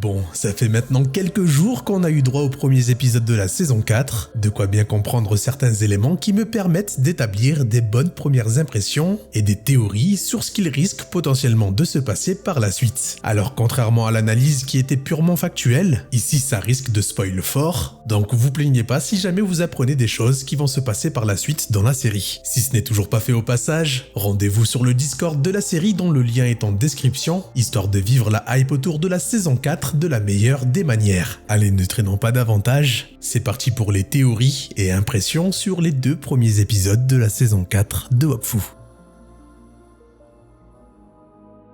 Bon, ça fait maintenant quelques jours qu'on a eu droit aux premiers épisodes de la saison 4, de quoi bien comprendre certains éléments qui me permettent d'établir des bonnes premières impressions et des théories sur ce qu'il risque potentiellement de se passer par la suite. Alors contrairement à l'analyse qui était purement factuelle, ici ça risque de spoil fort, donc vous plaignez pas si jamais vous apprenez des choses qui vont se passer par la suite dans la série. Si ce n'est toujours pas fait au passage, rendez-vous sur le Discord de la série dont le lien est en description, histoire de vivre la hype autour de la saison 4 de la meilleure des manières. Allez, ne traînons pas davantage, c'est parti pour les théories et impressions sur les 2 premiers épisodes de la saison 4 de Wakfu.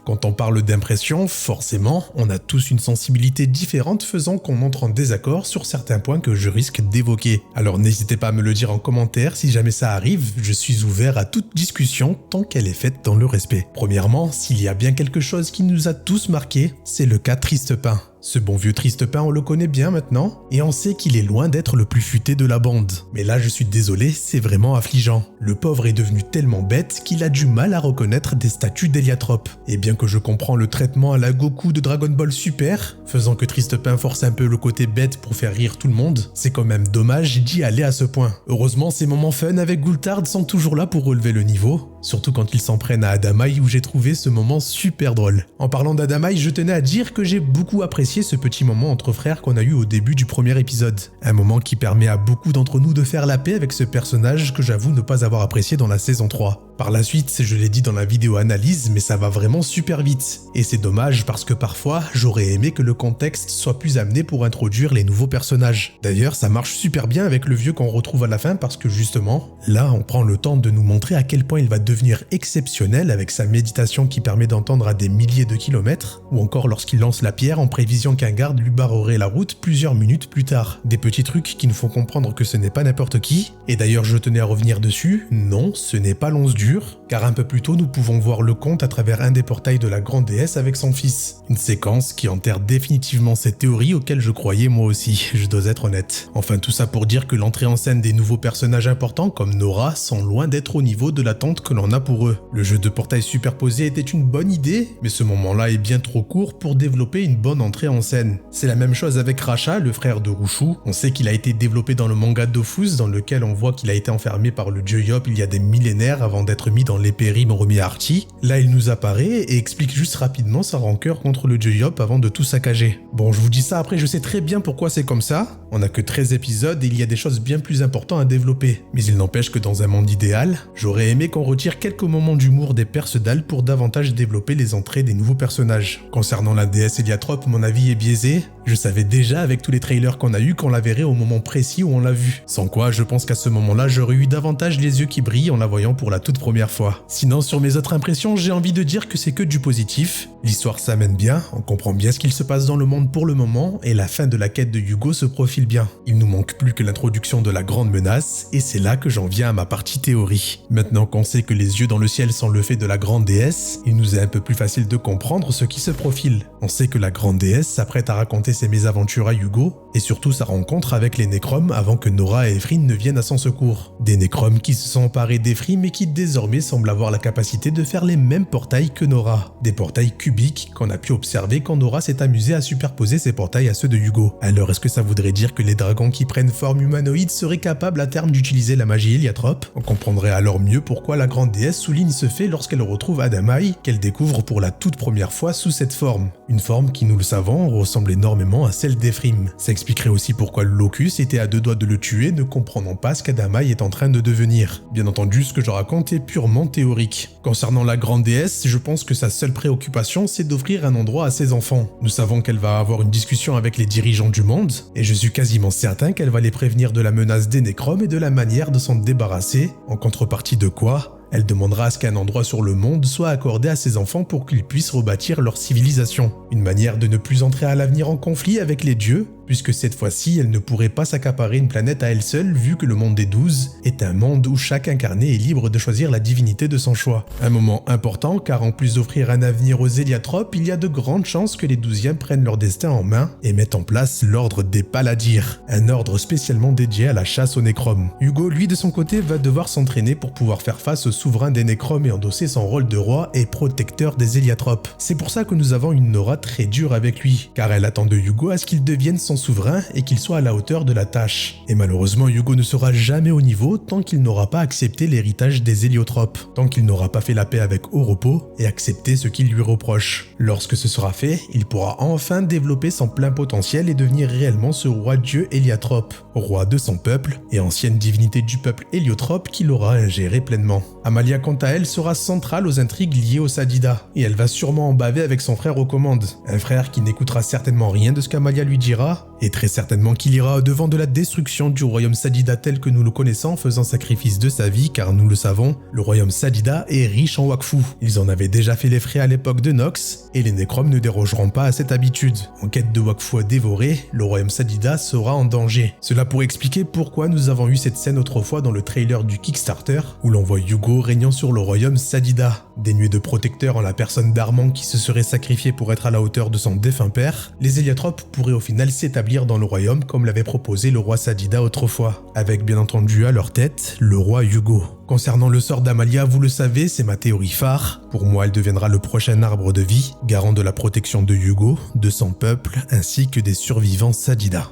Quand on parle d'impression, forcément, on a tous une sensibilité différente faisant qu'on entre en désaccord sur certains points que je risque d'évoquer. Alors n'hésitez pas à me le dire en commentaire si jamais ça arrive, je suis ouvert à toute discussion tant qu'elle est faite dans le respect. Premièrement, s'il y a bien quelque chose qui nous a tous marqués, c'est le cas Tristepin. Ce bon vieux Tristepin, on le connaît bien maintenant, et on sait qu'il est loin d'être le plus futé de la bande. Mais là, je suis désolé, c'est vraiment affligeant. Le pauvre est devenu tellement bête qu'il a du mal à reconnaître des statues d'Héliatrope. Et bien que je comprends le traitement à la Goku de Dragon Ball Super, faisant que Tristepin force un peu le côté bête pour faire rire tout le monde, c'est quand même dommage d'y aller à ce point. Heureusement, ces moments fun avec Gultard sont toujours là pour relever le niveau, surtout quand ils s'en prennent à Adamaï où j'ai trouvé ce moment super drôle. En parlant d'Adamaï, je tenais à dire que j'ai beaucoup apprécié ce petit moment entre frères qu'on a eu au début du premier épisode. Un moment qui permet à beaucoup d'entre nous de faire la paix avec ce personnage que j'avoue ne pas avoir apprécié dans la saison 3. Par la suite, je l'ai dit dans la vidéo analyse, mais ça va vraiment super vite. Et c'est dommage parce que parfois, j'aurais aimé que le contexte soit plus amené pour introduire les nouveaux personnages. D'ailleurs, ça marche super bien avec le vieux qu'on retrouve à la fin parce que justement, là, on prend le temps de nous montrer à quel point il va devenir exceptionnel avec sa méditation qui permet d'entendre à des milliers de kilomètres, ou encore lorsqu'il lance la pierre en prévision qu'un garde lui barrerait la route plusieurs minutes plus tard. Des petits trucs qui nous font comprendre que ce n'est pas n'importe qui, et d'ailleurs je tenais à revenir dessus, non, ce n'est pas l'once dure, car un peu plus tôt nous pouvons voir le conte à travers un des portails de la grande déesse avec son fils. Une séquence qui enterre définitivement ces théories auxquelles je croyais moi aussi, je dois être honnête. Enfin tout ça pour dire que l'entrée en scène des nouveaux personnages importants comme Nora sont loin d'être au niveau de l'attente que l'on a pour eux. Le jeu de portail superposé était une bonne idée, mais ce moment-là est bien trop court pour développer une bonne entrée en scène. C'est la même chose avec Rasha, le frère de Rushu. On sait qu'il a été développé dans le manga Dofus, dans lequel on voit qu'il a été enfermé par le dieu Yop il y a des millénaires avant d'être mis dans l'épée Rime remis à Archie. Là, il nous apparaît et explique juste rapidement sa rancœur contre le dieu Yop avant de tout saccager. Bon, je vous dis ça après, je sais très bien pourquoi c'est comme ça. On n'a que 13 épisodes et il y a des choses bien plus importantes à développer. Mais il n'empêche que dans un monde idéal, j'aurais aimé qu'on retire quelques moments d'humour des Père Sedal pour davantage développer les entrées des nouveaux personnages. Concernant la déesse Héliatrope, mon avis est biaisé. Je savais déjà avec tous les trailers qu'on a eu qu'on la verrait au moment précis où on l'a vue. Sans quoi, je pense qu'à ce moment-là, j'aurais eu davantage les yeux qui brillent en la voyant pour la toute première fois. Sinon, sur mes autres impressions, j'ai envie de dire que c'est que du positif. L'histoire s'amène bien, on comprend bien ce qu'il se passe dans le monde pour le moment, et la fin de la quête de Hugo se profile bien. Il nous manque plus que l'introduction de la grande menace, et c'est là que j'en viens à ma partie théorie. Maintenant qu'on sait que les yeux dans le ciel sont le fait de la grande déesse, il nous est un peu plus facile de comprendre ce qui se profile. On sait que la grande déesse s'apprête à raconter ses mésaventures à Hugo, et surtout sa rencontre avec les Nécromes avant que Nora et Ephraim ne viennent à son secours. Des Nécromes qui se sont emparés d'Ephraim et qui désormais semblent avoir la capacité de faire les mêmes portails que Nora. Des portails cubiques qu'on a pu observer quand Nora s'est amusée à superposer ses portails à ceux de Hugo. Alors est-ce que ça voudrait dire que les dragons qui prennent forme humanoïde seraient capables à terme d'utiliser la magie Héliatrope? On comprendrait alors mieux pourquoi la grande déesse souligne ce fait lorsqu'elle retrouve Adamaï, qu'elle découvre pour la toute première fois sous cette forme. Une forme qui, nous le savons, ressemble énormément à celle d'Ephraim. Ça expliquerait aussi pourquoi Locus était à 2 doigts de le tuer, ne comprenant pas ce qu'Adamaï est en train de devenir. Bien entendu, ce que je raconte est purement théorique. Concernant la grande déesse, je pense que sa seule préoccupation, c'est d'offrir un endroit à ses enfants. Nous savons qu'elle va avoir une discussion avec les dirigeants du monde, et je suis quasiment certain qu'elle va les prévenir de la menace des Nécromes et de la manière de s'en débarrasser, en contrepartie de quoi elle demandera à ce qu'un endroit sur le monde soit accordé à ses enfants pour qu'ils puissent rebâtir leur civilisation. Une manière de ne plus entrer à l'avenir en conflit avec les dieux, puisque cette fois-ci, elle ne pourrait pas s'accaparer une planète à elle seule vu que le monde des 12 est un monde où chaque incarné est libre de choisir la divinité de son choix. Un moment important car en plus d'offrir un avenir aux Héliotropes, il y a de grandes chances que les 12e prennent leur destin en main et mettent en place l'ordre des Paladirs, un ordre spécialement dédié à la chasse aux Nécromes. Hugo, lui de son côté, va devoir s'entraîner pour pouvoir faire face au souverain des Nécromes et endosser son rôle de roi et protecteur des Héliotropes. C'est pour ça que nous avons une aura très dure avec lui, car elle attend de Hugo à ce qu'il devienne son souverain et qu'il soit à la hauteur de la tâche. Et malheureusement, Hugo ne sera jamais au niveau tant qu'il n'aura pas accepté l'héritage des Héliotropes, tant qu'il n'aura pas fait la paix avec Oropo et accepté ce qu'il lui reproche. Lorsque ce sera fait, il pourra enfin développer son plein potentiel et devenir réellement ce roi-dieu Héliotrope, roi de son peuple et ancienne divinité du peuple Héliotrope qu'il aura ingéré pleinement. Amalia quant à elle sera centrale aux intrigues liées aux Sadida, et elle va sûrement en baver avec son frère aux commandes, un frère qui n'écoutera certainement rien de ce qu'Amalia lui dira, et très certainement qu'il ira au-devant de la destruction du royaume Sadida tel que nous le connaissons, faisant sacrifice de sa vie, car nous le savons, le royaume Sadida est riche en Wakfu. Ils en avaient déjà fait les frais à l'époque de Nox, et les Nécromes ne dérogeront pas à cette habitude. En quête de Wakfu à dévorer, le royaume Sadida sera en danger. Cela pourrait expliquer pourquoi nous avons eu cette scène autrefois dans le trailer du Kickstarter, où l'on voit Hugo régnant sur le royaume Sadida. Dénué de protecteur en la personne d'Armand qui se serait sacrifié pour être à la hauteur de son défunt père, les Héliotropes pourraient au final s'établir dans le royaume comme l'avait proposé le roi Sadida autrefois, avec bien entendu à leur tête le roi Hugo. Concernant le sort d'Amalia, vous le savez, c'est ma théorie phare. Pour moi, elle deviendra le prochain arbre de vie, garant de la protection de Hugo, de son peuple, ainsi que des survivants Sadida.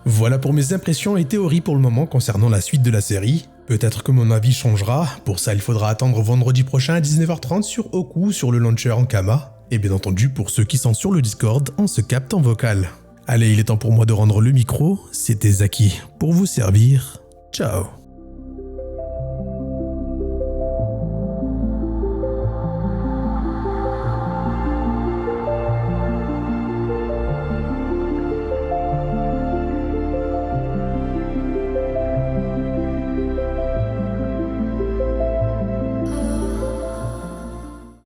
Voilà pour mes impressions et théories pour le moment concernant la suite de la série. Peut-être que mon avis changera, pour ça il faudra attendre vendredi prochain à 19h30 sur Oku sur le launcher Ankama, et bien entendu pour ceux qui sont sur le Discord, on se capte en vocal. Allez, il est temps pour moi de rendre le micro, c'était Zaki, pour vous servir, ciao.